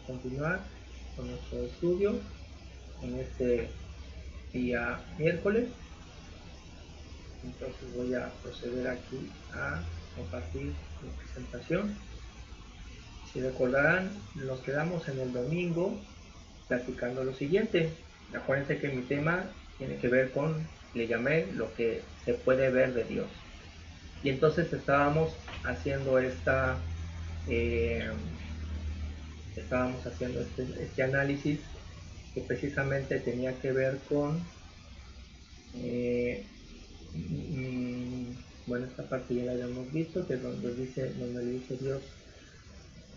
continuar con nuestro estudio en este día miércoles. Entonces voy a proceder aquí a compartir mi presentación. Si recordarán, nos quedamos en el domingo platicando lo siguiente. Acuérdense que mi tema tiene que ver con, le llamé, lo que se puede ver de Dios. Y entonces estábamos haciendo este análisis que precisamente tenía que ver con bueno, esta parte ya la habíamos visto, que es donde le dice Dios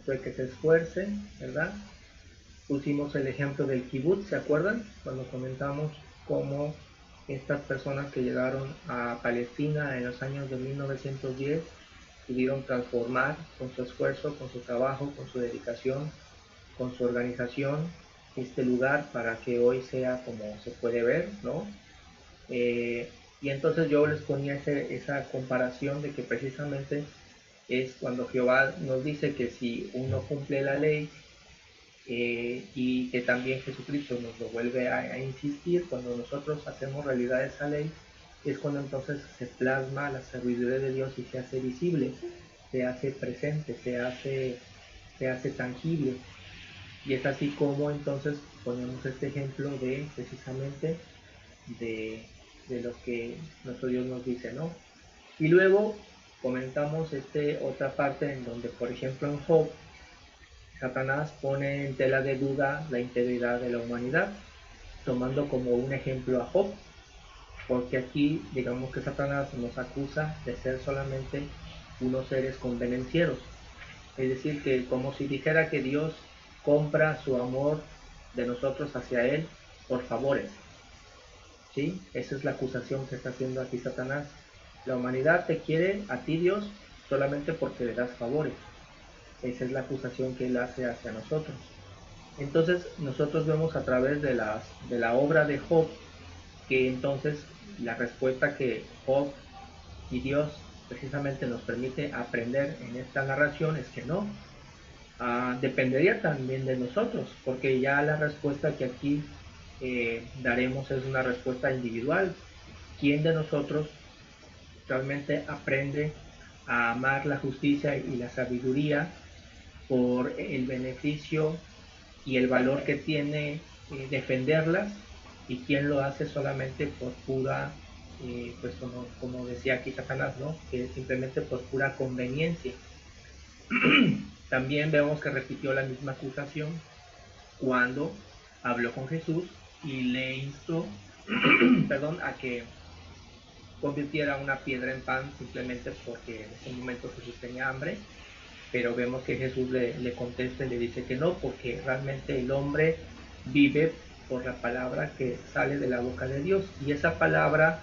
fue que se esfuerce, ¿verdad? Pusimos el ejemplo del kibutz, ¿se acuerdan? Cuando comentamos cómo estas personas que llegaron a Palestina en los años de 1910 pudieron transformar con su esfuerzo, con su trabajo, con su dedicación, con su organización, este lugar para que hoy sea como se puede ver, ¿no? Y entonces yo les ponía esa comparación de que precisamente es cuando Jehová nos dice que si uno cumple la ley, y que también Jesucristo nos lo vuelve a insistir, cuando nosotros hacemos realidad esa ley, es cuando entonces se plasma la sabiduría de Dios y se hace visible, se hace presente, se hace tangible. Y es así como entonces ponemos este ejemplo de precisamente de lo que nuestro Dios nos dice, ¿no? Y luego comentamos otra parte en donde, por ejemplo, en Job, Satanás pone en tela de duda la integridad de la humanidad, tomando como un ejemplo a Job, porque aquí digamos que Satanás nos acusa de ser solamente unos seres convenencieros, es decir, que como si dijera que Dios compra su amor de nosotros hacia Él por favores, ¿sí? Esa es la acusación que está haciendo aquí Satanás. La humanidad te quiere a ti, Dios, solamente porque le das favores. Esa es la acusación que él hace hacia nosotros. Entonces nosotros vemos a través de la obra de Job que entonces la respuesta que Job y Dios precisamente nos permite aprender en esta narración es que no. Dependería también de nosotros, porque ya la respuesta que aquí daremos es una respuesta individual. ¿Quién de nosotros realmente aprende a amar la justicia y la sabiduría por el beneficio y el valor que tiene defenderlas, y quién lo hace solamente por pura, pues como decía aquí Satanás, ¿no? Que simplemente por pura conveniencia? También vemos que repitió la misma acusación cuando habló con Jesús y le instó perdón, a que convirtiera una piedra en pan simplemente porque en ese momento Jesús tenía hambre. Pero vemos que Jesús le contesta y le dice que no, porque realmente el hombre vive por la palabra que sale de la boca de Dios, y esa palabra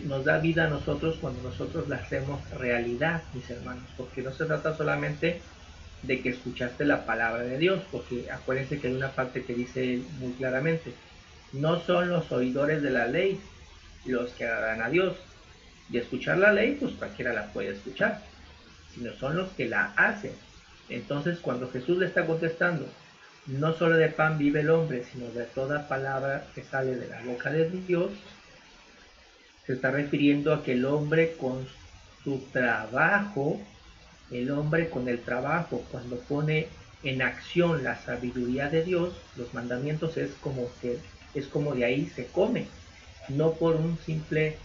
nos da vida a nosotros cuando nosotros la hacemos realidad, mis hermanos, porque no se trata solamente de que escuchaste la palabra de Dios, porque acuérdense que hay una parte que dice muy claramente: no son los oidores de la ley los que agradan a Dios, y escuchar la ley pues cualquiera la puede escuchar, sino son los que la hacen. Entonces, cuando Jesús le está contestando, no solo de pan vive el hombre, sino de toda palabra que sale de la boca de Dios, se está refiriendo a que el hombre con su trabajo, el hombre con el trabajo, cuando pone en acción la sabiduría de Dios, los mandamientos, es como de ahí se come, no por un simple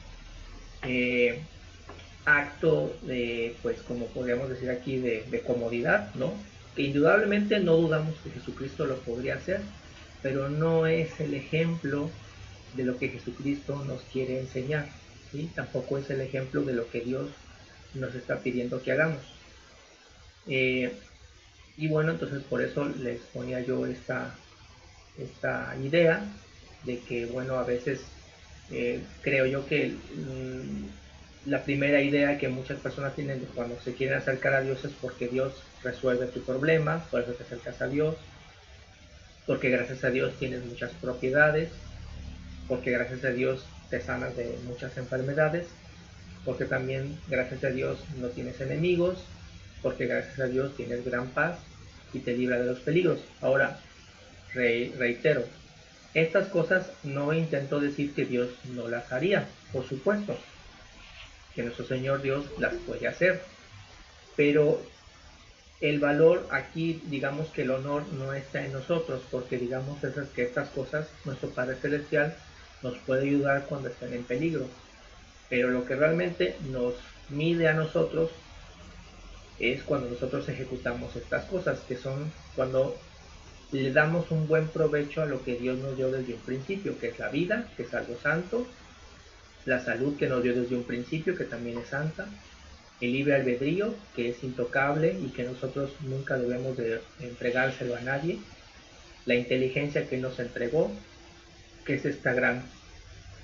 acto de, pues como podríamos decir aquí, de comodidad, ¿no? Que indudablemente no dudamos que Jesucristo lo podría hacer, pero no es el ejemplo de lo que Jesucristo nos quiere enseñar, ¿sí? Tampoco es el ejemplo de lo que Dios nos está pidiendo que hagamos. Y bueno, entonces por eso les ponía yo esta idea de que, bueno, a veces creo yo que la primera idea que muchas personas tienen de cuando se quieren acercar a Dios es porque Dios resuelve tu problema, por eso te acercas a Dios, porque gracias a Dios tienes muchas propiedades, porque gracias a Dios te sanas de muchas enfermedades, porque también gracias a Dios no tienes enemigos, porque gracias a Dios tienes gran paz, y te libra de los peligros. Ahora, reitero, estas cosas no intento decir que Dios no las haría, por supuesto, que nuestro Señor Dios las puede hacer, pero el valor aquí, digamos que el honor no está en nosotros, porque digamos que estas cosas nuestro Padre Celestial nos puede ayudar cuando estén en peligro, pero lo que realmente nos mide a nosotros es cuando nosotros ejecutamos estas cosas, que son cuando le damos un buen provecho a lo que Dios nos dio desde un principio, que es la vida, que es algo santo, la salud que nos dio desde un principio, que también es santa, el libre albedrío, que es intocable y que nosotros nunca debemos de entregárselo a nadie, la inteligencia que nos entregó, que es esta gran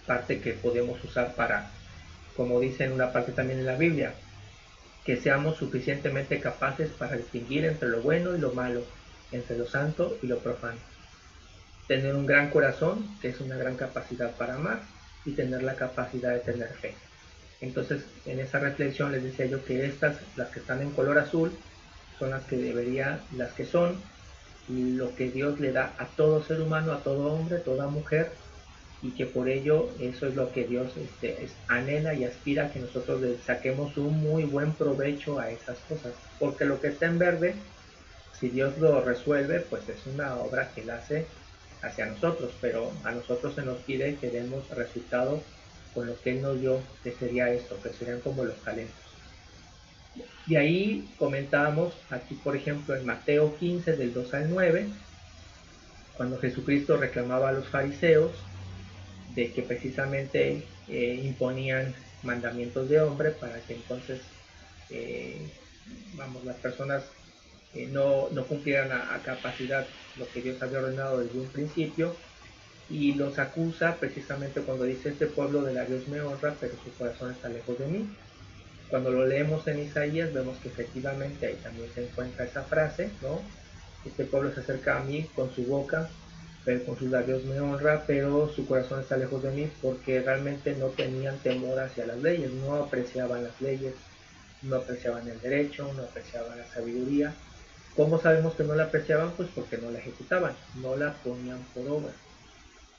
parte que podemos usar para, como dice en una parte también en la Biblia, que seamos suficientemente capaces para distinguir entre lo bueno y lo malo, entre lo santo y lo profano. Tener un gran corazón, que es una gran capacidad para amar, y tener la capacidad de tener fe. Entonces, en esa reflexión les decía yo que estas, las que están en color azul, son las que son lo que Dios le da a todo ser humano, a todo hombre, toda mujer, y que por ello eso es lo que Dios anhela y aspira a que nosotros le saquemos un muy buen provecho a esas cosas, porque lo que está en verde, si Dios lo resuelve, pues es una obra que Él hace hacia nosotros, pero a nosotros se nos pide que demos resultado con lo que Él nos dio, que sería esto, que serían como los talentos. De ahí comentábamos aquí, por ejemplo, en Mateo 15, del 2 al 9, cuando Jesucristo reclamaba a los fariseos de que precisamente imponían mandamientos de hombre para que entonces las personas no cumplieran a capacidad lo que Dios había ordenado desde un principio, y los acusa precisamente cuando dice: este pueblo de labios me honra, pero su corazón está lejos de mí. Cuando lo leemos en Isaías vemos que efectivamente ahí también se encuentra esa frase, ¿no? Este pueblo se acerca a mí con su boca, pero con sus labios me honra, pero su corazón está lejos de mí, porque realmente no tenían temor hacia las leyes, no apreciaban las leyes, no apreciaban el derecho, no apreciaban la sabiduría. ¿Cómo sabemos que no la apreciaban? Pues porque no la ejecutaban, no la ponían por obra,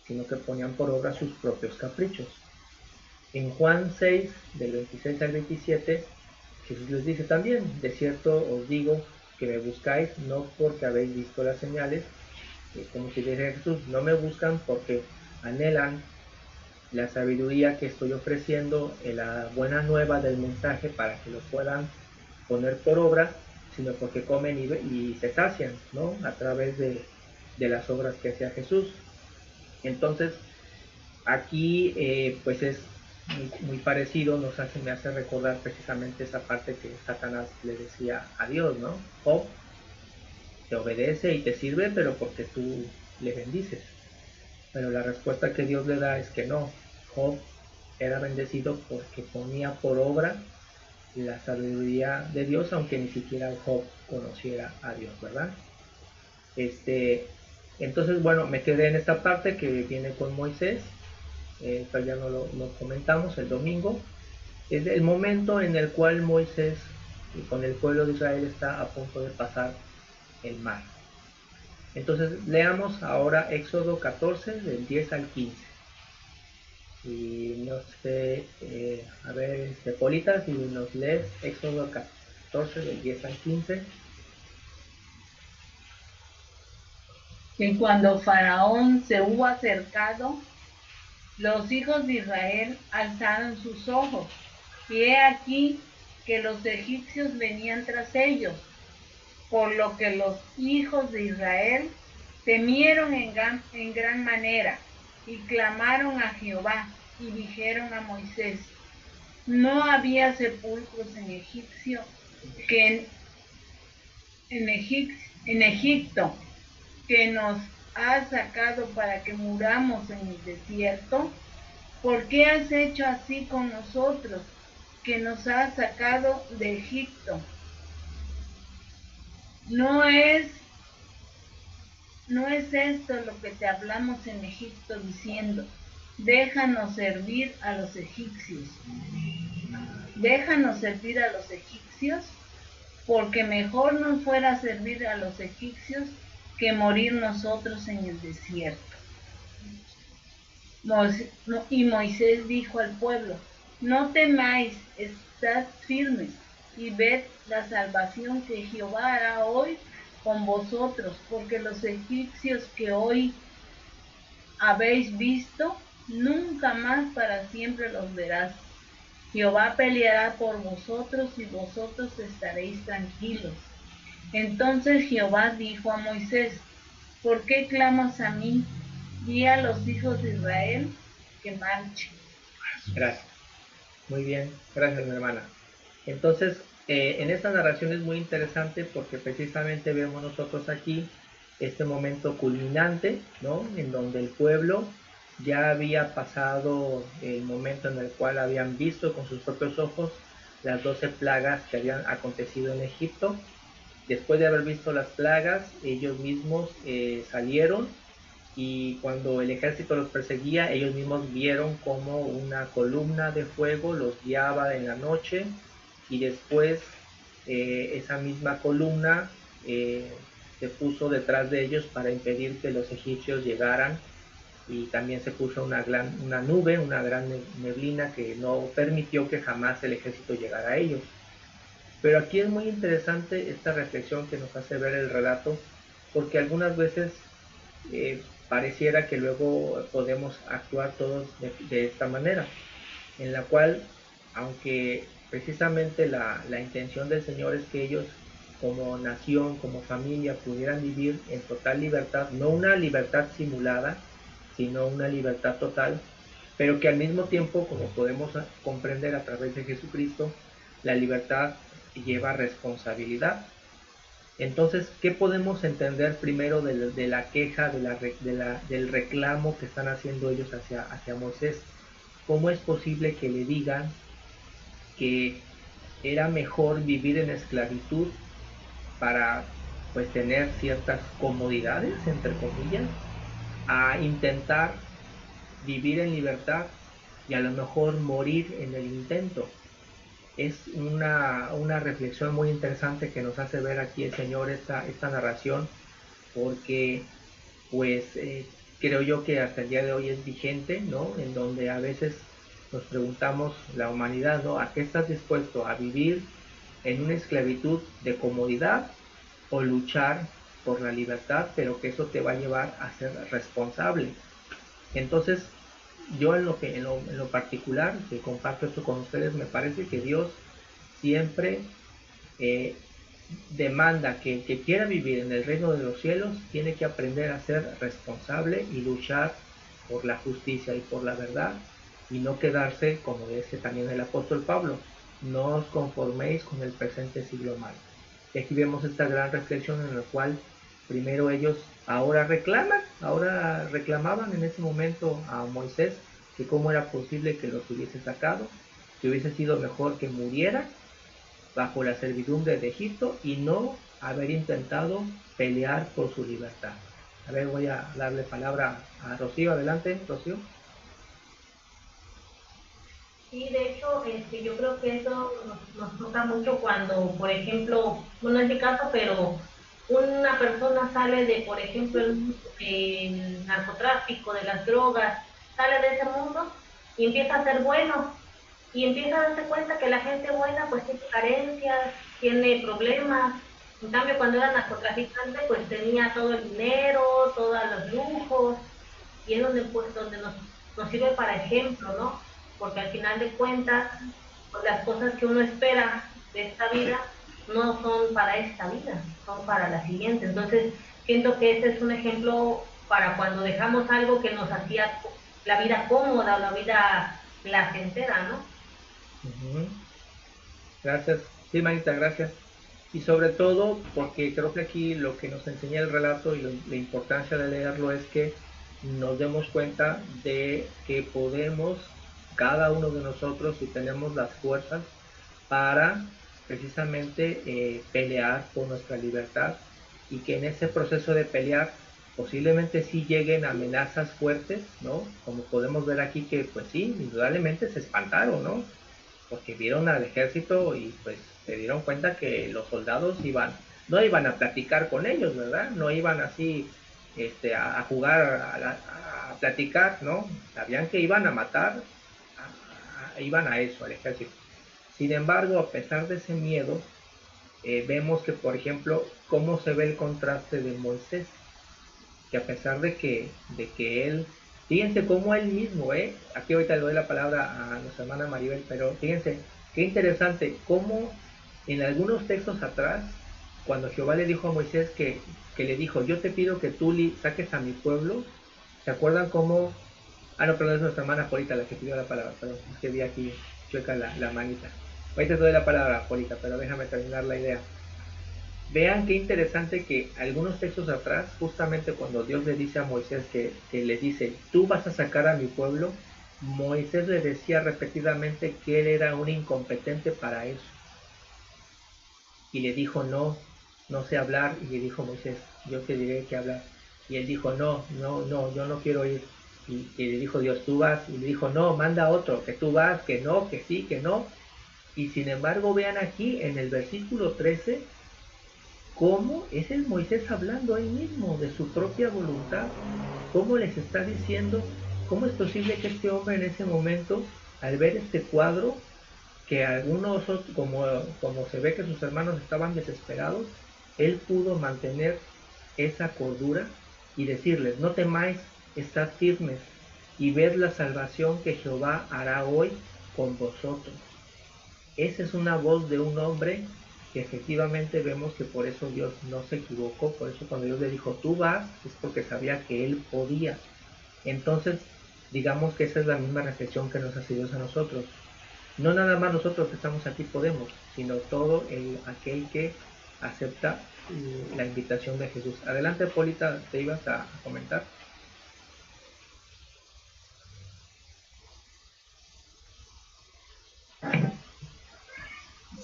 sino que ponían por obra sus propios caprichos. En Juan 6, del 26 al 27, Jesús les dice también: de cierto os digo que me buscáis no porque habéis visto las señales, como si dijera Jesús, no me buscan porque anhelan la sabiduría que estoy ofreciendo, la buena nueva del mensaje para que lo puedan poner por obra, sino porque comen y se sacian, ¿no? A través de las obras que hacía Jesús. Entonces, aquí pues es muy parecido, me hace recordar precisamente esa parte que Satanás le decía a Dios, ¿no? Job te obedece y te sirve, pero porque tú le bendices. Pero la respuesta que Dios le da es que no. Job era bendecido porque ponía por obra la sabiduría de Dios, aunque ni siquiera Job conociera a Dios, ¿verdad? Entonces, bueno, me quedé en esta parte que viene con Moisés, pero ya no lo comentamos el domingo. Es el momento en el cual Moisés con el pueblo de Israel está a punto de pasar el mar. Entonces leamos ahora Éxodo 14 del 10 al 15. Y no sé, a ver, Polita, si nos lees Éxodo 14 del 10 al 15. Que cuando Faraón se hubo acercado, los hijos de Israel alzaron sus ojos, y he aquí que los egipcios venían tras ellos, por lo que los hijos de Israel temieron en gran manera, y clamaron a Jehová, y dijeron a Moisés: no había sepulcros en Egipto, en Egipto, que nos has sacado para que muramos en el desierto. ¿Por qué has hecho así con nosotros, que nos has sacado de Egipto? ¿No es esto lo que te hablamos en Egipto, diciendo: déjanos servir a los egipcios? ¿Déjanos servir a los egipcios? porque mejor nos fuera servir a los egipcios que morir nosotros en el desierto. Y Moisés dijo al pueblo: no temáis, estad firmes y ved la salvación que Jehová hará hoy con vosotros, porque los egipcios que hoy habéis visto, nunca más para siempre los verás. Jehová peleará por vosotros y vosotros estaréis tranquilos. Entonces Jehová dijo a Moisés: ¿por qué clamas a mí? Di a los hijos de Israel que marchen. Gracias. Muy bien, gracias, mi hermana. Entonces, en esta narración es muy interesante porque precisamente vemos nosotros aquí este momento culminante, ¿no? En donde el pueblo ya había pasado el momento en el cual habían visto con sus propios ojos las 12 plagas que habían acontecido en Egipto. Después de haber visto las plagas, ellos mismos salieron, y cuando el ejército los perseguía, ellos mismos vieron como una columna de fuego los guiaba en la noche, y después esa misma columna se puso detrás de ellos para impedir que los egipcios llegaran, y también se puso una nube, una gran neblina que no permitió que jamás el ejército llegara a ellos. Pero aquí es muy interesante esta reflexión que nos hace ver el relato, porque algunas veces pareciera que luego podemos actuar todos de esta manera, en la cual, aunque precisamente la intención del Señor es que ellos como nación, como familia, pudieran vivir en total libertad, no una libertad simulada, sino una libertad total, pero que al mismo tiempo, como podemos comprender a través de Jesucristo, la libertad lleva responsabilidad. Entonces, ¿qué podemos entender primero de la queja, del reclamo que están haciendo ellos hacia Moisés? ¿Cómo es posible que le digan que era mejor vivir en esclavitud para pues tener ciertas comodidades, entre comillas, a intentar vivir en libertad y a lo mejor morir en el intento? Es una reflexión muy interesante que nos hace ver aquí el Señor esta narración, porque pues creo yo que hasta el día de hoy es vigente, ¿no? En donde a veces nos preguntamos, la humanidad, ¿no? ¿A qué estás dispuesto? ¿A vivir en una esclavitud de comodidad o luchar por la libertad, pero que eso te va a llevar a ser responsable? Entonces, yo en lo particular, que comparto esto con ustedes, me parece que Dios siempre eh, demanda que el que quiera vivir en el reino de los cielos tiene que aprender a ser responsable y luchar por la justicia y por la verdad, y no quedarse, como dice también el apóstol Pablo, no os conforméis con el presente siglo malo. Y aquí vemos esta gran reflexión en la cual primero ellos ahora reclamaban en ese momento a Moisés que cómo era posible que los hubiese sacado, que hubiese sido mejor que muriera bajo la servidumbre de Egipto y no haber intentado pelear por su libertad. A ver, voy a darle palabra a Rocío. Adelante, Rocío. Sí, de hecho, yo creo que eso nos toca mucho cuando, por ejemplo, no es mi caso, pero una persona sale de, por ejemplo, el narcotráfico, de las drogas, sale de ese mundo y empieza a ser bueno, y empieza a darse cuenta que la gente buena pues tiene carencias, tiene problemas. En cambio, cuando era narcotraficante pues tenía todo el dinero, todos los lujos, y es donde nos sirve para ejemplo, ¿no? Porque al final de cuentas, pues, las cosas que uno espera de esta vida no son para esta vida, son para la siguiente. Entonces, siento que ese es un ejemplo para cuando dejamos algo que nos hacía la vida cómoda o la vida placentera, ¿no? Gracias. Sí, Marita, gracias. Y sobre todo porque creo que aquí lo que nos enseña el relato y la importancia de leerlo es que nos demos cuenta de que podemos, cada uno de nosotros, si tenemos las fuerzas para precisamente pelear por nuestra libertad, y que en ese proceso de pelear posiblemente sí lleguen amenazas fuertes, ¿no? Como podemos ver aquí que pues sí, indudablemente se espantaron, ¿no? Porque vieron al ejército y pues se dieron cuenta que los soldados no iban a platicar con ellos, ¿verdad? No iban así a jugar, a platicar, ¿no? Sabían que iban a matar, iban a eso, al ejército. Sin embargo, a pesar de ese miedo, vemos que, por ejemplo, cómo se ve el contraste de Moisés, que a pesar de que él, fíjense cómo él mismo, aquí ahorita le doy la palabra a nuestra hermana Maribel, pero fíjense, qué interesante, cómo en algunos textos atrás, cuando Jehová le dijo a Moisés que le dijo, yo te pido que tú saques a mi pueblo, ¿se acuerdan cómo? Ah, no, perdón, es nuestra hermana Polita la que pidió la palabra, perdón, es que vi aquí chueca la manita. Ahorita te doy la palabra, Polita, pero déjame terminar la idea. Vean qué interesante que algunos textos atrás, justamente cuando Dios le dice a Moisés que le dice, tú vas a sacar a mi pueblo, Moisés le decía repetidamente que él era un incompetente para eso. Y le dijo, no, no sé hablar. Y le dijo Moisés, yo te diré qué hablar. Y él dijo, no, yo no quiero ir. Y le dijo Dios, tú vas. Y le dijo, no, manda otro, que tú vas, que no, que sí, que no. Y sin embargo, vean aquí en el versículo 13, cómo es el Moisés hablando ahí mismo de su propia voluntad. Cómo les está diciendo, cómo es posible que este hombre en ese momento, al ver este cuadro, que algunos, como se ve que sus hermanos estaban desesperados, él pudo mantener esa cordura y decirles, no temáis, estad firmes y ved la salvación que Jehová hará hoy con vosotros. Esa es una voz de un hombre que efectivamente vemos que por eso Dios no se equivocó, por eso cuando Dios le dijo, tú vas, es porque sabía que él podía. Entonces, digamos que esa es la misma reflexión que nos hace Dios a nosotros. No nada más nosotros que estamos aquí podemos, sino todo aquel que acepta la invitación de Jesús. Adelante, Polita, te ibas a comentar.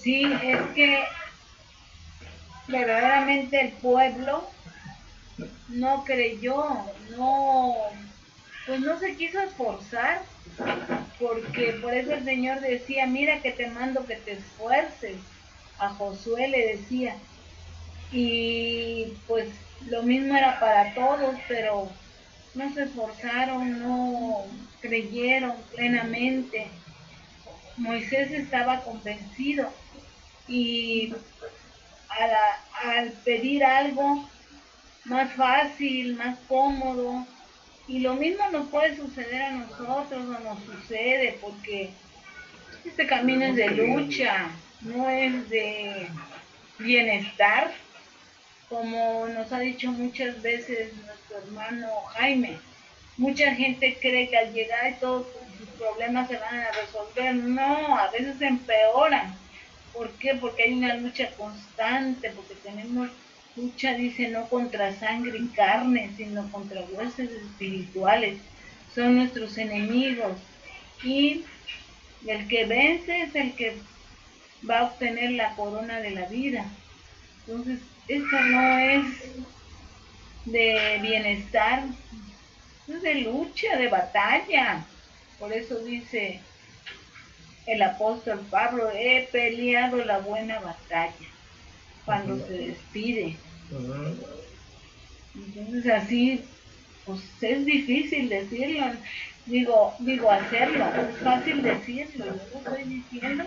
Sí, es que verdaderamente el pueblo no creyó, pues no se quiso esforzar, porque por eso el Señor decía, mira que te mando que te esfuerces. A Josué le decía, y pues lo mismo era para todos, pero no se esforzaron, no creyeron plenamente. Moisés estaba convencido y al pedir algo más fácil, más cómodo, y lo mismo nos puede suceder a nosotros, o nos sucede, porque este camino es de lucha, no es de bienestar, como nos ha dicho muchas veces nuestro hermano Jaime. Mucha gente cree que al llegar todos sus problemas se van a resolver. No, a veces se empeoran. ¿Por qué? Porque hay una lucha constante, porque tenemos lucha, dice, no contra sangre y carne, sino contra huestes espirituales. Son nuestros enemigos. Y el que vence es el que va a obtener la corona de la vida. Entonces, esto no es de bienestar, es de lucha, de batalla. Por eso dice el apóstol Pablo, he peleado la buena batalla, cuando se despide. Entonces así, pues es difícil decirlo, digo hacerlo, es fácil decirlo, yo lo estoy diciendo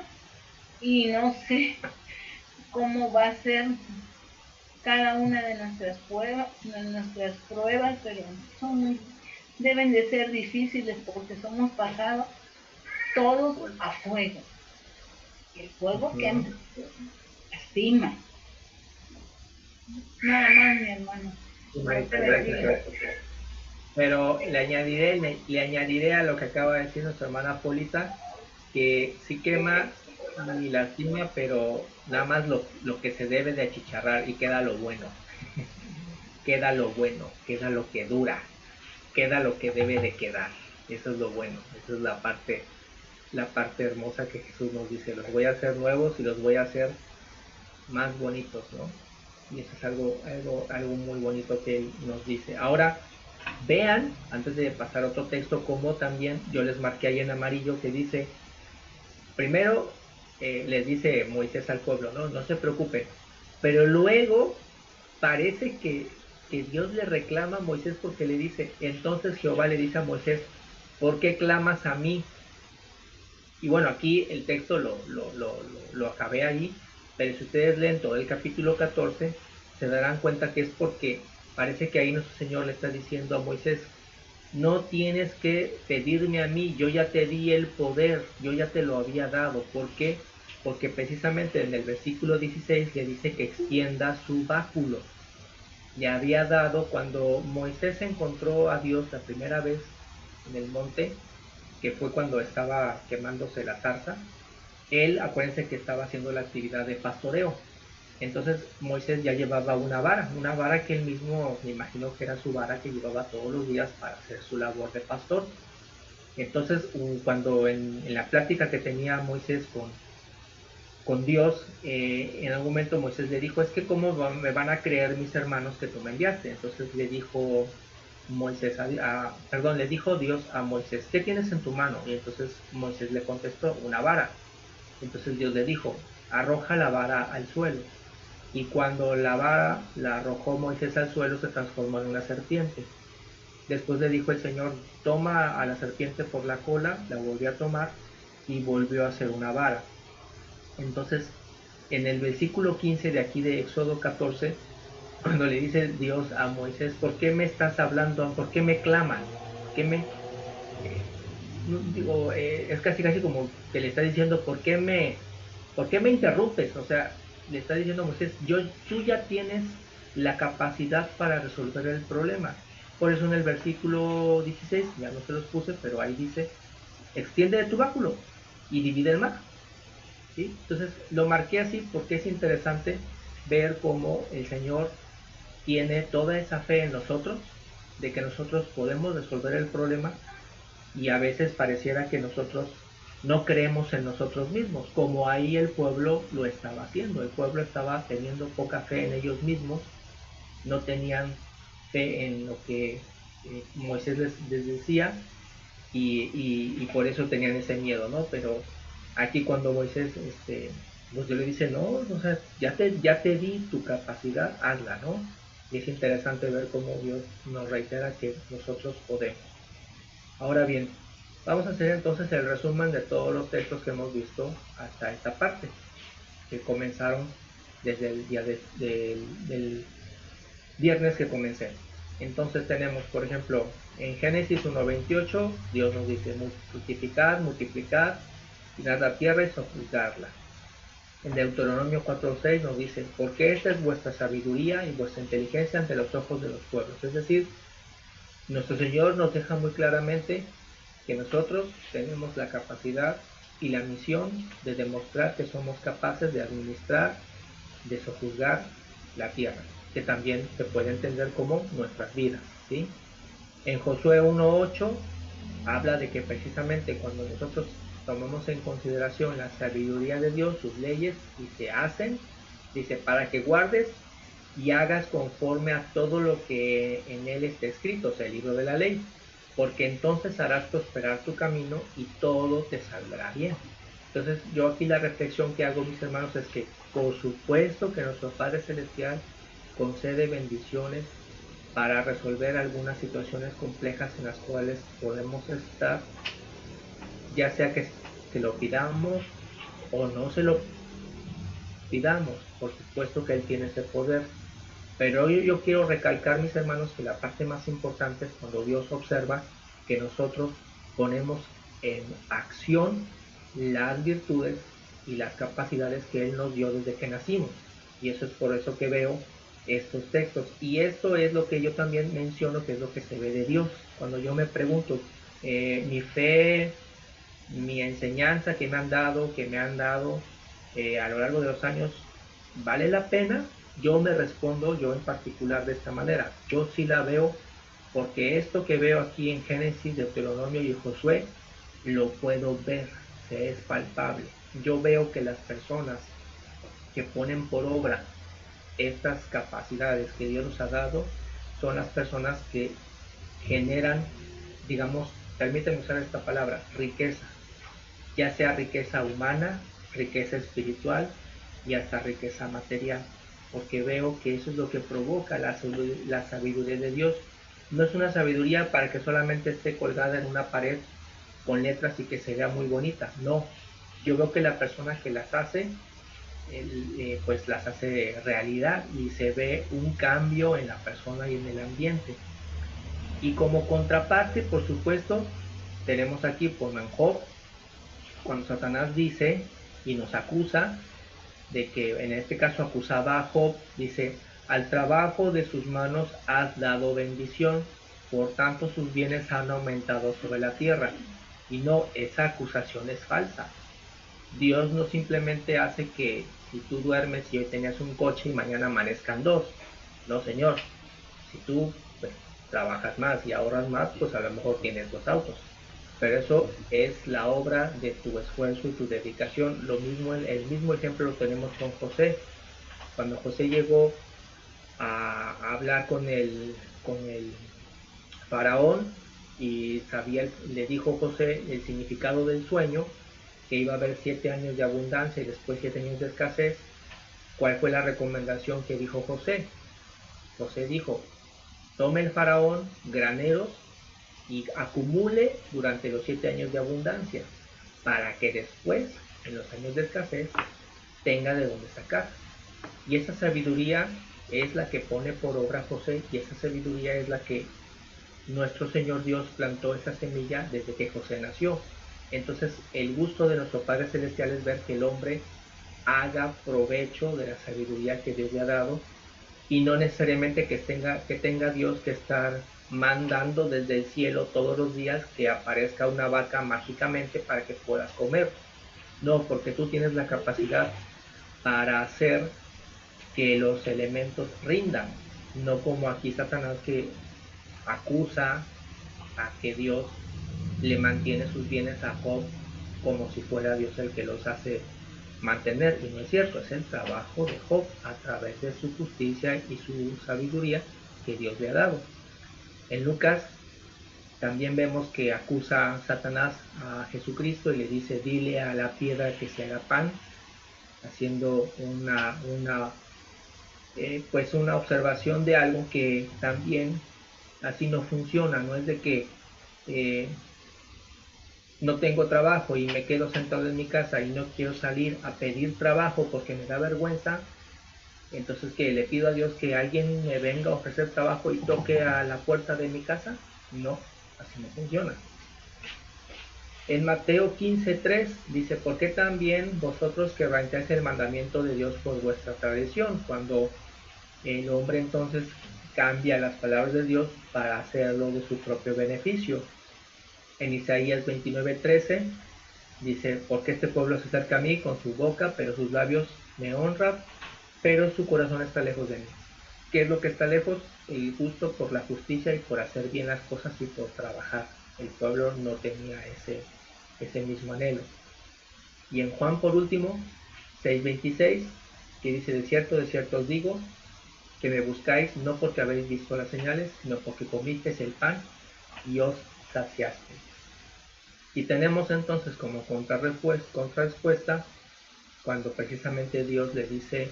y no sé cómo va a ser cada una de nuestras pruebas, pero deben de ser difíciles porque somos pasados todos a fuego. El fuego que lastima. Nada más, mi hermano. Pero le añadiré a lo que acaba de decir nuestra hermana Polita, que sí quema y lastima, pero nada más lo que se debe de achicharrar y queda lo bueno. Queda lo bueno, queda lo que dura, queda lo que debe de quedar. Eso es lo bueno, esa es la parte hermosa que Jesús nos dice, los voy a hacer nuevos y los voy a hacer más bonitos, ¿no? Y eso es algo muy bonito que Él nos dice. Ahora, vean, antes de pasar a otro texto, como también yo les marqué ahí en amarillo que dice, primero, les dice Moisés al pueblo, no se preocupen. Pero luego parece que Dios le reclama a Moisés porque le dice, entonces Jehová le dice a Moisés, ¿por qué clamas a mí? Y bueno, aquí el texto lo acabé ahí, pero si ustedes leen todo el capítulo 14, se darán cuenta que es porque parece que ahí nuestro Señor le está diciendo a Moisés, no tienes que pedirme a mí, yo ya te di el poder, yo ya te lo había dado. ¿Por qué? Porque precisamente en el versículo 16 le dice que extienda su báculo. Le había dado cuando Moisés encontró a Dios la primera vez en el monte, que fue cuando estaba quemándose la zarza. Él, acuérdense que estaba haciendo la actividad de pastoreo. Entonces Moisés ya llevaba una vara que él mismo, me imagino que era su vara que llevaba todos los días para hacer su labor de pastor. Entonces, cuando en la plática que tenía Moisés con Dios, en algún momento Moisés le dijo, es que cómo me van a creer mis hermanos que tú me enviaste. Entonces le dijo Moisés, le dijo Dios a Moisés, ¿qué tienes en tu mano? Y entonces Moisés le contestó, una vara. Entonces Dios le dijo, arroja la vara al suelo. Y cuando la vara la arrojó Moisés al suelo, se transformó en una serpiente. Después le dijo el Señor, toma a la serpiente por la cola, la volvió a tomar y volvió a hacer una vara. Entonces, en el versículo 15 de aquí de Éxodo 14, cuando le dice Dios a Moisés, ¿por qué me estás hablando? ¿Por qué me clamas? ¿Qué me...? Es casi como que le está diciendo, ¿por qué me interrumpes? O sea, le está diciendo a Moisés, tú ya tienes la capacidad para resolver el problema. Por eso en el versículo 16, ya no se los puse, pero ahí dice, extiende tu báculo y divide el mar. ¿Sí? Entonces lo marqué así porque es interesante ver cómo el Señor tiene toda esa fe en nosotros, de que nosotros podemos resolver el problema, y a veces pareciera que nosotros no creemos en nosotros mismos, como ahí el pueblo lo estaba haciendo. El pueblo estaba teniendo poca fe en ellos mismos, no tenían fe en lo que Moisés les decía, y por eso tenían ese miedo, ¿no? Pero aquí cuando Moisés pues yo le dice, no, o sea, ya te di tu capacidad, hazla, ¿no? Y es interesante ver cómo Dios nos reitera que nosotros podemos. Ahora bien, vamos a hacer entonces el resumen de todos los textos que hemos visto hasta esta parte, que comenzaron desde el día del viernes que comencé. Entonces tenemos, por ejemplo, en Génesis 1:28, Dios nos dice, fructificad, multiplicad, llenad la tierra y sojuzgarla. En Deuteronomio 4:6 nos dice, porque esta es vuestra sabiduría y vuestra inteligencia ante los ojos de los pueblos. Es decir, nuestro Señor nos deja muy claramente que nosotros tenemos la capacidad y la misión de demostrar que somos capaces de administrar, de sojuzgar la tierra, que también se puede entender como nuestras vidas, ¿sí? En Josué 1:8 habla de que precisamente cuando nosotros tomamos en consideración la sabiduría de Dios, sus leyes, y se hacen, dice, para que guardes y hagas conforme a todo lo que en él está escrito, o sea, el libro de la ley, porque entonces harás prosperar tu camino y todo te saldrá bien. Entonces yo aquí la reflexión que hago, mis hermanos, es que por supuesto que nuestro Padre Celestial concede bendiciones para resolver algunas situaciones complejas en las cuales podemos estar, ya sea que lo pidamos o no se lo pidamos. Por supuesto que Él tiene ese poder, pero yo quiero recalcar, mis hermanos, que la parte más importante es cuando Dios observa que nosotros ponemos en acción las virtudes y las capacidades que Él nos dio desde que nacimos. Y eso es por eso que veo estos textos. Y esto es lo que yo también menciono, que es lo que se ve de Dios. Cuando yo me pregunto, mi fe, mi enseñanza que me han dado a lo largo de los años, ¿vale la pena? Yo me respondo, yo en particular, de esta manera. Yo sí la veo, porque esto que veo aquí en Génesis, Deuteronomio y Josué, lo puedo ver, se es palpable. Yo veo que las personas que ponen por obra estas capacidades que Dios nos ha dado son las personas que generan, digamos, permítanme usar esta palabra, riqueza, ya sea riqueza humana, riqueza espiritual y hasta riqueza material, porque veo que eso es lo que provoca la sabiduría de Dios. No es una sabiduría para que solamente esté colgada en una pared con letras y que se vea muy bonita, no. Yo veo que la persona que las hace, pues las hace realidad y se ve un cambio en la persona y en el ambiente. Y como contraparte, por supuesto, tenemos aquí por Job, cuando Satanás dice y nos acusa de que, en este caso acusaba a Job, dice: al trabajo de sus manos has dado bendición, por tanto sus bienes han aumentado sobre la tierra. Y no, esa acusación es falsa. Dios no simplemente hace que si tú duermes y hoy tenías un coche y mañana amanezcan dos. No, señor. Si tú pues, trabajas más y ahorras más, pues a lo mejor tienes dos autos. Pero eso es la obra de tu esfuerzo y tu dedicación. Lo mismo, el mismo ejemplo lo tenemos con José. Cuando José llegó a hablar con el faraón y le dijo José el significado del sueño, que iba a haber 7 años de abundancia y después 7 años de escasez. ¿Cuál fue la recomendación que dijo José? José dijo: tome el faraón graneros y acumule durante los 7 años de abundancia, para que después, en los años de escasez, tenga de dónde sacar. Y esa sabiduría es la que pone por obra José, y esa sabiduría es la que nuestro Señor Dios plantó esa semilla desde que José nació. Entonces, el gusto de nuestro Padre Celestial es ver que el hombre haga provecho de la sabiduría que Dios le ha dado, y no necesariamente que tenga Dios que estar mandando desde el cielo todos los días que aparezca una vaca mágicamente para que puedas comer. No, porque tú tienes la capacidad para hacer que los elementos rindan, no como aquí Satanás, que acusa a que Dios le mantiene sus bienes a Job como si fuera Dios el que los hace mantener, y no es cierto. Es el trabajo de Job a través de su justicia y su sabiduría que Dios le ha dado. En Lucas también vemos que acusa a Satanás a Jesucristo y le dice: dile a la piedra que se haga pan, haciendo pues una observación de algo que también así no funciona. No es de que no tengo trabajo y me quedo sentado en mi casa y no quiero salir a pedir trabajo porque me da vergüenza, entonces que le pido a Dios que alguien me venga a ofrecer trabajo y toque a la puerta de mi casa. No, así no funciona. En Mateo 15:3 dice: ¿por qué también vosotros quebrantáis el mandamiento de Dios por vuestra tradición? Cuando el hombre entonces cambia las palabras de Dios para hacerlo de su propio beneficio. En Isaías 29:13 dice: porque este pueblo se acerca a mí con su boca, pero sus labios me honran, pero su corazón está lejos de mí. ¿Qué es lo que está lejos? El gusto por la justicia y por hacer bien las cosas y por trabajar. El pueblo no tenía ese mismo anhelo. Y en Juan, por último, 6:26, que dice: de cierto os digo, que me buscáis no porque habéis visto las señales, sino porque comisteis el pan y os saciaste. Y tenemos entonces como contrarrespuesta cuando precisamente Dios le dice: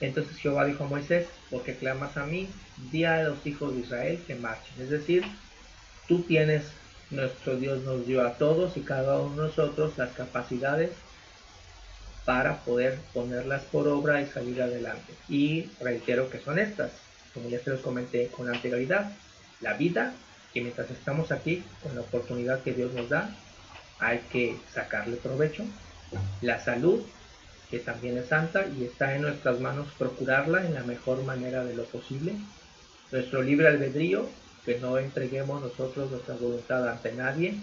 entonces Jehová dijo a Moisés: porque clamas a mí, di a los hijos de Israel que marchen. Es decir, tú tienes, nuestro Dios nos dio a todos y cada uno de nosotros las capacidades para poder ponerlas por obra y salir adelante. Y reitero que son estas, como ya se los comenté con anterioridad: la vida, que mientras estamos aquí, con la oportunidad que Dios nos da, hay que sacarle provecho; la salud, que también es santa y está en nuestras manos procurarla en la mejor manera de lo posible; nuestro libre albedrío, que no entreguemos nosotros nuestra voluntad ante nadie;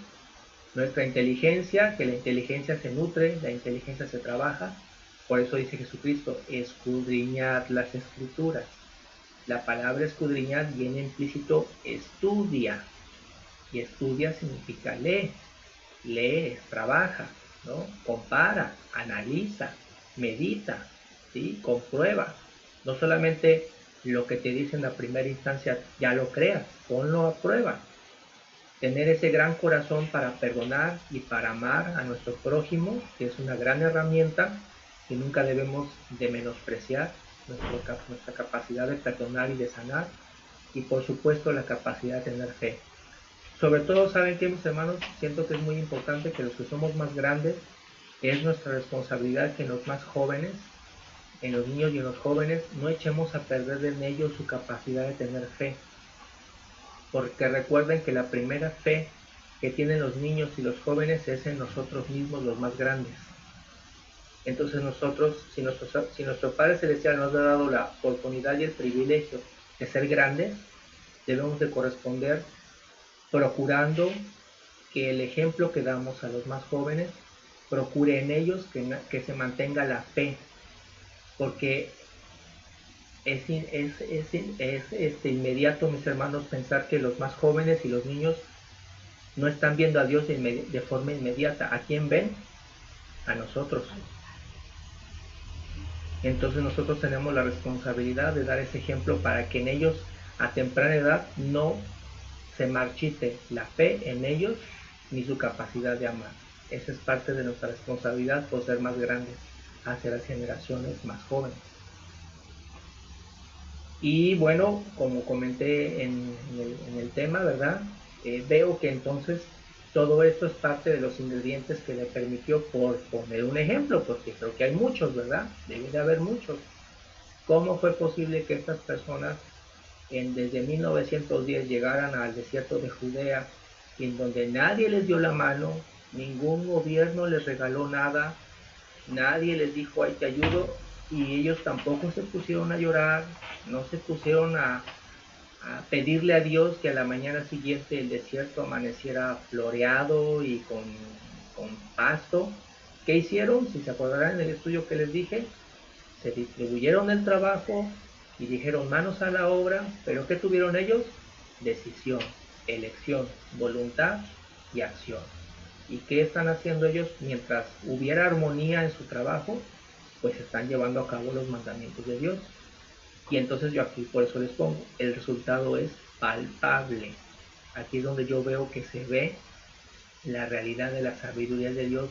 nuestra inteligencia, que la inteligencia se nutre, la inteligencia se trabaja. Por eso dice Jesucristo: escudriñad las escrituras. La palabra escudriñar viene implícito estudia, y estudia significa lee, trabaja, ¿no? Compara, analiza, medita, ¿sí? Comprueba. No solamente lo que te dice en la primera instancia ya lo creas, ponlo a prueba. tener ese gran corazón para perdonar y para amar a nuestro prójimo, que es una gran herramienta que nunca debemos de menospreciar, nuestra capacidad de perdonar y de sanar, y por supuesto la capacidad de tener fe. Sobre todo, ¿saben qué, mis hermanos? Siento que es muy importante que los que somos más grandes, es nuestra responsabilidad que en los más jóvenes, en los niños y en los jóvenes, no echemos a perder en ellos su capacidad de tener fe. Porque recuerden que la primera fe que tienen los niños y los jóvenes es en nosotros mismos, los más grandes. Entonces nosotros, si nuestro Padre Celestial nos ha dado la oportunidad y el privilegio de ser grandes, debemos de corresponder procurando que el ejemplo que damos a los más jóvenes procure en ellos que se mantenga la fe, porque es inmediato, mis hermanos, pensar que los más jóvenes y los niños no están viendo a Dios de forma inmediata. ¿A quién ven? A nosotros. Entonces nosotros tenemos la responsabilidad de dar ese ejemplo para que en ellos a temprana edad no se marchite la fe en ellos ni su capacidad de amar. Esa es parte de nuestra responsabilidad por ser más grandes hacia las generaciones más jóvenes. Y bueno, como comenté en el tema, ¿verdad? Veo que entonces todo esto es parte de los ingredientes que le permitió, por poner un ejemplo, porque creo que hay muchos, ¿verdad? Debe de haber muchos. ¿Cómo fue posible que estas personas desde 1910 llegaran al desierto de Judea, en donde nadie les dio la mano, ningún gobierno les regaló nada, nadie les dijo, ay, te ayudo, y ellos tampoco se pusieron a llorar, no se pusieron a pedirle a Dios que a la mañana siguiente el desierto amaneciera floreado y con pasto? ¿Qué hicieron? Si se acordarán del estudio que les dije, se distribuyeron el trabajo y dijeron manos a la obra, pero ¿qué tuvieron ellos? Decisión, elección, voluntad y acción. ¿Y qué están haciendo ellos? Mientras hubiera armonía en su trabajo, pues están llevando a cabo los mandamientos de Dios. Y entonces yo aquí por eso les pongo, el resultado es palpable. Aquí es donde yo veo que se ve la realidad de la sabiduría de Dios.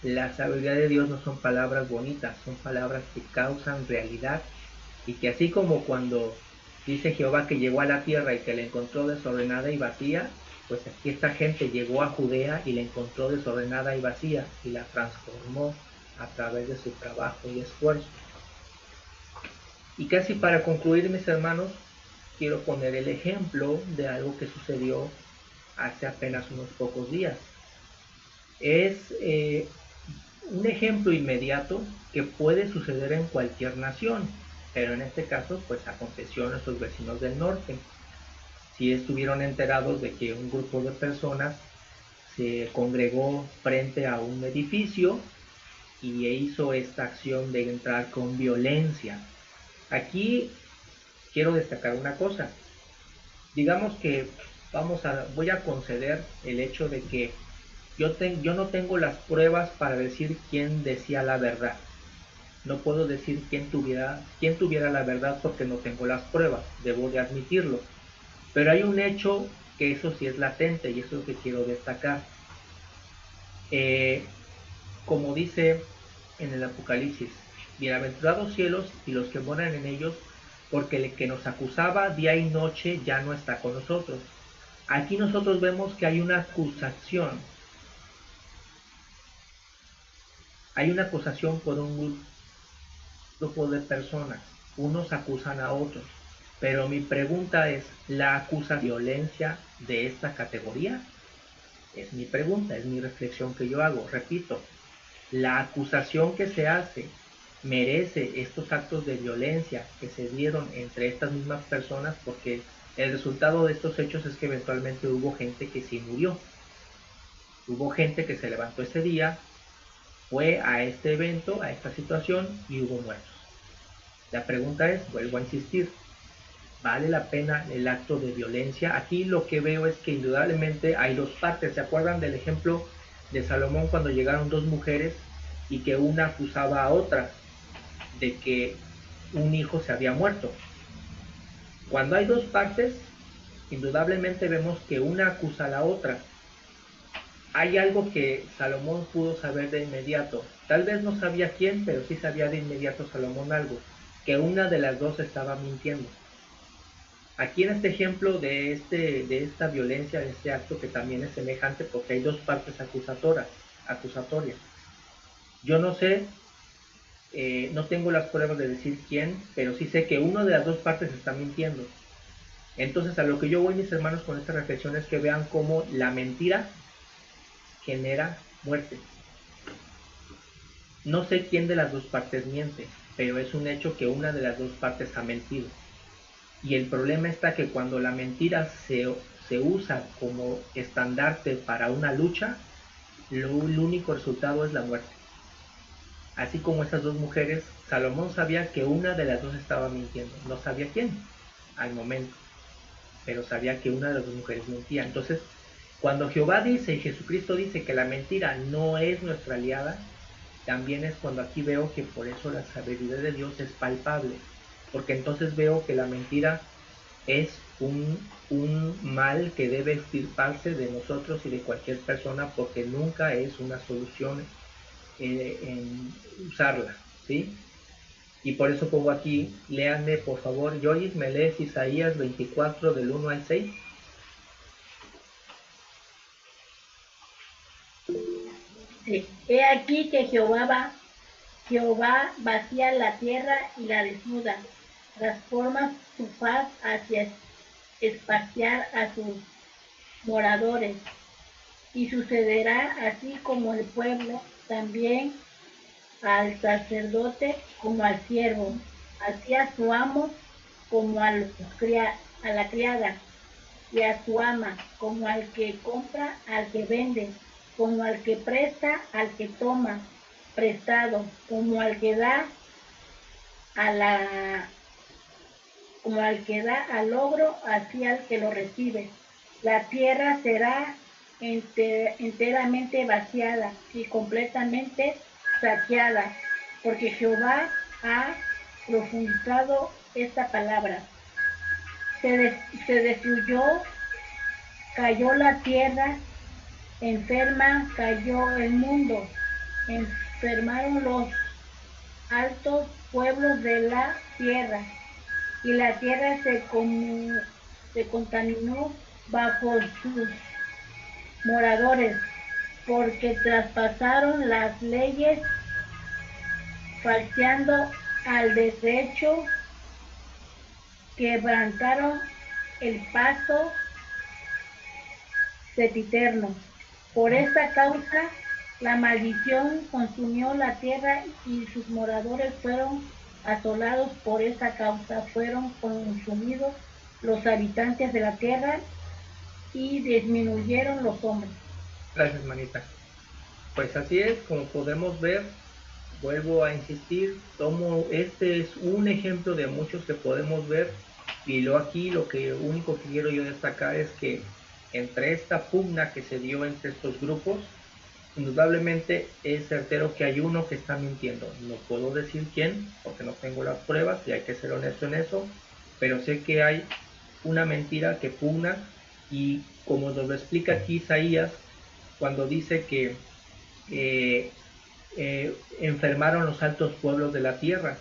La sabiduría de Dios no son palabras bonitas, son palabras que causan realidad, y que así como cuando dice Jehová que llegó a la tierra y que la encontró desordenada y vacía, pues aquí esta gente llegó a Judea y la encontró desordenada y vacía y la transformó a través de su trabajo y esfuerzo. Y casi para concluir, mis hermanos, quiero poner el ejemplo de algo que sucedió hace apenas unos pocos días. Es un ejemplo inmediato que puede suceder en cualquier nación, pero en este caso pues aconteció a nuestros vecinos del norte. Si estuvieron enterados de que un grupo de personas se congregó frente a un edificio y hizo esta acción de entrar con violencia. Aquí quiero destacar una cosa. Digamos que voy a conceder el hecho de que yo no tengo las pruebas para decir quién decía la verdad. No puedo decir quién tuviera la verdad porque no tengo las pruebas, debo de admitirlo. Pero hay un hecho que eso sí es latente y eso es lo que quiero destacar. Como dice en el Apocalipsis, bienaventurados cielos y los que moran en ellos, porque el que nos acusaba día y noche ya no está con nosotros. Aquí nosotros vemos que hay una acusación. Hay una acusación por un grupo de personas. Unos acusan a otros. Pero mi pregunta es, ¿la acusa violencia de esta categoría? Es mi pregunta, es mi reflexión que yo hago. Repito, la acusación que se hace merece estos actos de violencia que se dieron entre estas mismas personas, porque el resultado de estos hechos es que eventualmente hubo gente que sí murió. Hubo gente que se levantó ese día, fue a este evento, a esta situación, y hubo muertos. La pregunta es, vuelvo a insistir, ¿vale la pena el acto de violencia? Aquí lo que veo es que indudablemente hay dos partes. ¿Se acuerdan del ejemplo de Salomón cuando llegaron dos mujeres y que una acusaba a otra de que un hijo se había muerto? Cuando hay dos partes, indudablemente vemos que una acusa a la otra. Hay algo que Salomón pudo saber de inmediato. Tal vez no sabía quién, pero sí sabía de inmediato Salomón algo, que una de las dos estaba mintiendo. Aquí en este ejemplo de esta violencia, de este acto, que también es semejante porque hay dos partes acusatorias. Yo no sé, no tengo las pruebas de decir quién, pero sí sé que una de las dos partes está mintiendo. Entonces, a lo que yo voy, mis hermanos, con esta reflexión es que vean cómo la mentira genera muerte. No sé quién de las dos partes miente, pero es un hecho que una de las dos partes ha mentido. Y el problema está que cuando la mentira se usa como estandarte para una lucha, el único resultado es la muerte. Así como esas dos mujeres, Salomón sabía que una de las dos estaba mintiendo. No sabía quién al momento, pero sabía que una de las dos mujeres mentía. Entonces, cuando Jehová dice y Jesucristo dice que la mentira no es nuestra aliada, también es cuando aquí veo que por eso la sabiduría de Dios es palpable, porque entonces veo que la mentira es un mal que debe extirparse de nosotros y de cualquier persona, porque nunca es una solución en usarla, ¿sí? Y por eso pongo aquí, léanme por favor, Yoris, me lees Isaías 24 del 1 al 6. Sí. He aquí que Jehová vacía la tierra y la desnuda, transforma su faz hacia espaciar a sus moradores, y sucederá así como el pueblo, también al sacerdote como al siervo, así a su amo como a la criada, y a su ama como al que compra, al que vende, como al que presta, al que toma prestado, como al que da al logro, así al que lo recibe. La tierra será enteramente vaciada y completamente saqueada, porque Jehová ha profundizado esta palabra. Se destruyó, cayó la tierra, enferma cayó el mundo, enfermaron los altos pueblos de la tierra, y la tierra se contaminó bajo sus moradores, porque traspasaron las leyes, falseando al derecho, quebrantaron el pacto sempiterno. Por esta causa, la maldición consumió la tierra y sus moradores fueron asolados. Por esta causa fueron consumidos los habitantes de la tierra y disminuyeron los hombres. Gracias, manita. Pues así es, como podemos ver, vuelvo a insistir, este es un ejemplo de muchos que podemos ver, y aquí lo único que quiero yo destacar es que entre esta pugna que se dio entre estos grupos, indudablemente es certero que hay uno que está mintiendo. No puedo decir quién, porque no tengo las pruebas y hay que ser honesto en eso, pero sé que hay una mentira que pugna, y como nos lo explica aquí Isaías, cuando dice que enfermaron los altos pueblos de la tierra,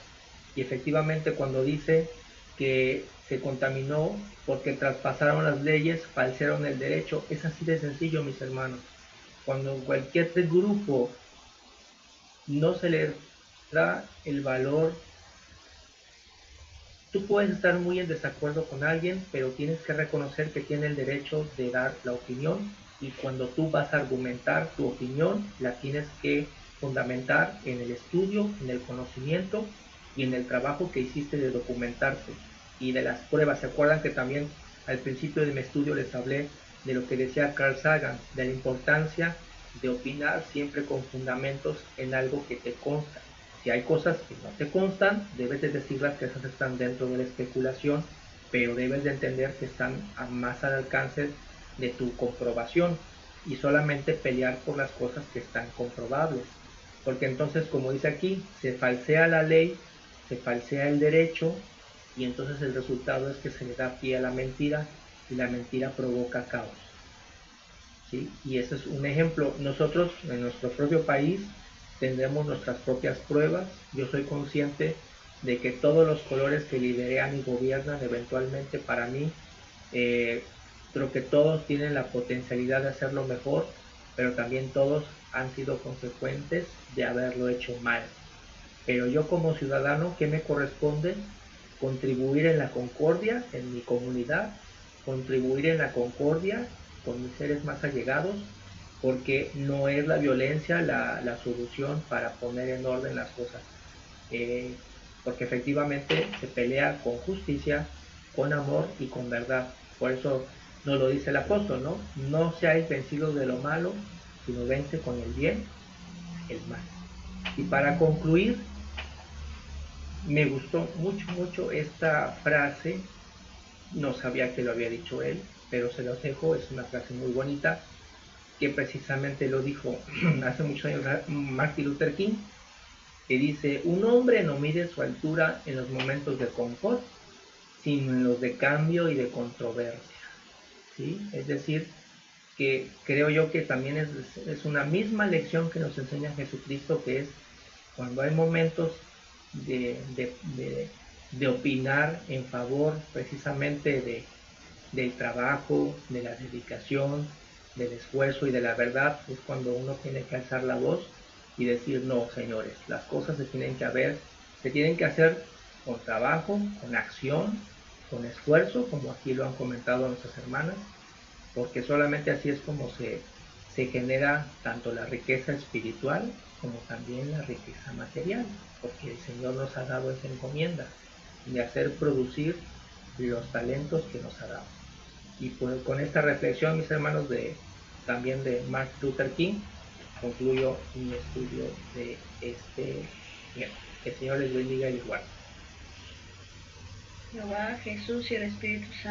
y efectivamente cuando dice que se contaminó porque traspasaron las leyes, falsearon el derecho, es así de sencillo, mis hermanos. Cuando cualquier grupo no se le da el valor, tú puedes estar muy en desacuerdo con alguien, pero tienes que reconocer que tiene el derecho de dar la opinión, y cuando tú vas a argumentar tu opinión, la tienes que fundamentar en el estudio, en el conocimiento y en el trabajo que hiciste de documentarse y de las pruebas. ¿Se acuerdan que también al principio de mi estudio les hablé de lo que decía Carl Sagan, de la importancia de opinar siempre con fundamentos en algo que te consta? Si hay cosas que no te constan, debes de decirlas, que esas están dentro de la especulación, pero debes de entender que están más al alcance de tu comprobación, y solamente pelear por las cosas que están comprobables, porque entonces, como dice aquí, se falsea la ley, se falsea el derecho, y entonces el resultado es que se le da pie a la mentira, y la mentira provoca caos. ¿Sí? Y ese es un ejemplo. Nosotros en nuestro propio país tendremos nuestras propias pruebas. Yo soy consciente de que todos los colores que lideran y gobiernan eventualmente para mí, creo que todos tienen la potencialidad de hacerlo mejor, pero también todos han sido consecuentes de haberlo hecho mal. Pero yo como ciudadano, ¿qué me corresponde? Contribuir en la concordia en mi comunidad, contribuir en la concordia con mis seres más allegados, porque no es la violencia la solución para poner en orden las cosas. Porque efectivamente se pelea con justicia, con amor y con verdad. Por eso nos lo dice el apóstol, ¿no? No seáis vencidos de lo malo, sino vence con el bien el mal. Y para concluir, me gustó mucho esta frase, no sabía que lo había dicho él, pero se los dejo, es una frase muy bonita, que precisamente lo dijo hace muchos años Martin Luther King, que dice: un hombre no mide su altura en los momentos de confort, sino en los de cambio y de controversia. ¿Sí? Es decir, que creo yo que también es una misma lección que nos enseña Jesucristo, que es cuando hay momentos de opinar en favor precisamente del trabajo, de la dedicación, del esfuerzo y de la verdad, es cuando uno tiene que alzar la voz y decir: no, señores, las cosas se tienen que hacer con trabajo, con acción, con esfuerzo, como aquí lo han comentado nuestras hermanas, porque solamente así es como se genera tanto la riqueza espiritual como también la riqueza material, porque el Señor nos ha dado esa encomienda de hacer producir los talentos que nos ha dado. Y pues con esta reflexión, mis hermanos, también de Martin Luther King, concluyo mi estudio de este tema. Que el Señor les bendiga y les guarde. Jehová, Jesús y el Espíritu Santo.